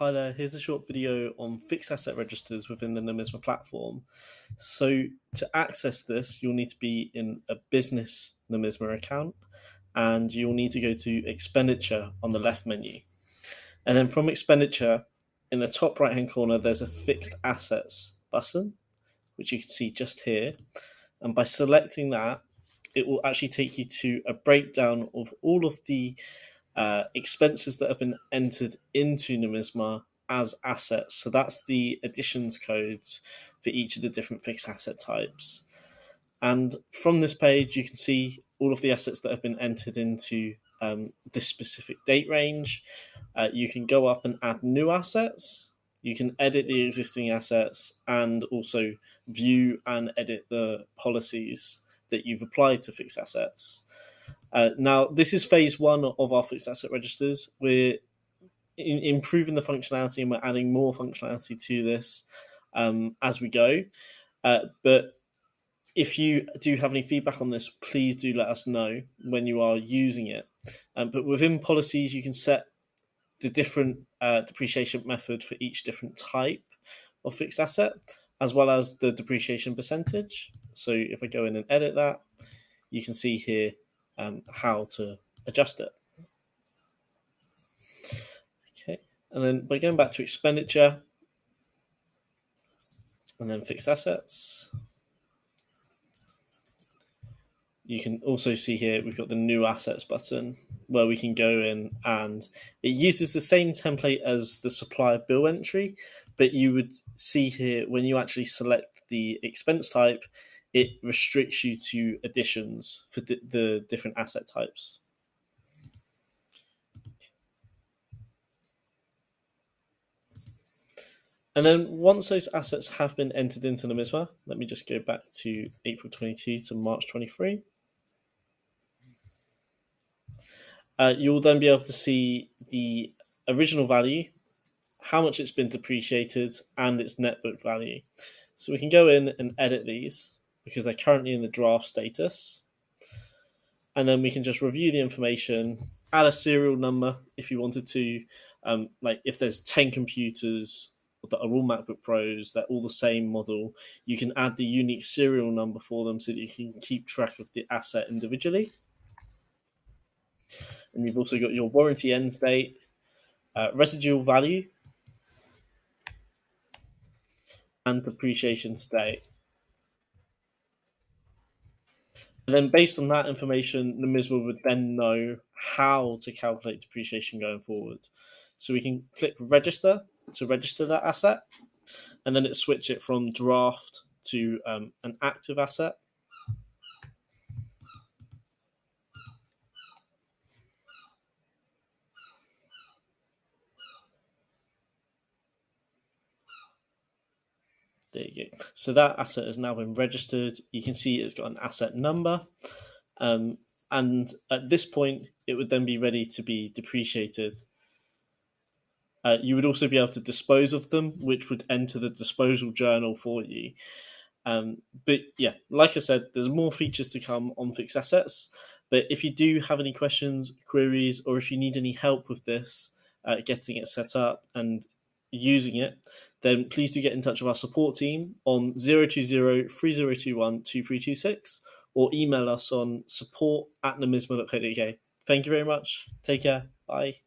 Hi there, here's a short video on fixed asset registers within the Nomisma platform. So to access this, you'll need to be in a business Nomisma account and you'll need to go to expenditure on the left menu. And then from expenditure, in the top right hand corner, there's a fixed assets button, which you can see just here. And by selecting that, it will actually take you to a breakdown of all of the expenses that have been entered into Nomisma as assets. So that's the additions codes for each of the different fixed asset types. And from this page, you can see all of the assets that have been entered into this specific date range. You can go up and add new assets. You can edit the existing assets and also view and edit the policies that you've applied to fixed assets. Now, this is phase one of our fixed asset registers. We're improving the functionality and we're adding more functionality to this as we go. But if you do have any feedback on this, please do let us know when you are using it. But within policies, you can set the different depreciation method for each different type of fixed asset, as well as the depreciation percentage. So if I go in and edit that, you can see here how to adjust it. Okay, and then by going back to expenditure and then fixed assets, you can also see here we've got the new assets button where we can go in, and it uses the same template as the supplier bill entry, but you would see here when you actually select the expense type, it restricts you to additions for the different asset types. And then once those assets have been entered into Nomisma, let me just go back to April 22 to March 23. You'll then be able to see the original value, how much it's been depreciated, and its net book value. So we can go in and edit these because they're currently in the draft status. And then we can just review the information, add a serial number if you wanted to. Like if there's 10 computers that are all MacBook Pros, they're all the same model, you can add the unique serial number for them so that you can keep track of the asset individually. And you've also got your warranty end date, residual value, and depreciation to date. And then based on that information, Nomisma would then know how to calculate depreciation going forward. So we can click register to register that asset, and then it switch it from draft to an active asset. There you go. So that asset has now been registered. You can see it's got an asset number. And at this point, it would then be ready to be depreciated. You would also be able to dispose of them, which would enter the disposal journal for you. But yeah, like I said, there's more features to come on fixed assets. But if you do have any questions, queries, or if you need any help with this, getting it set up and using it, then please do get in touch with our support team on 020-3021-2326 or email us on support@nomisma.co.uk. Thank you very much. Take care. Bye.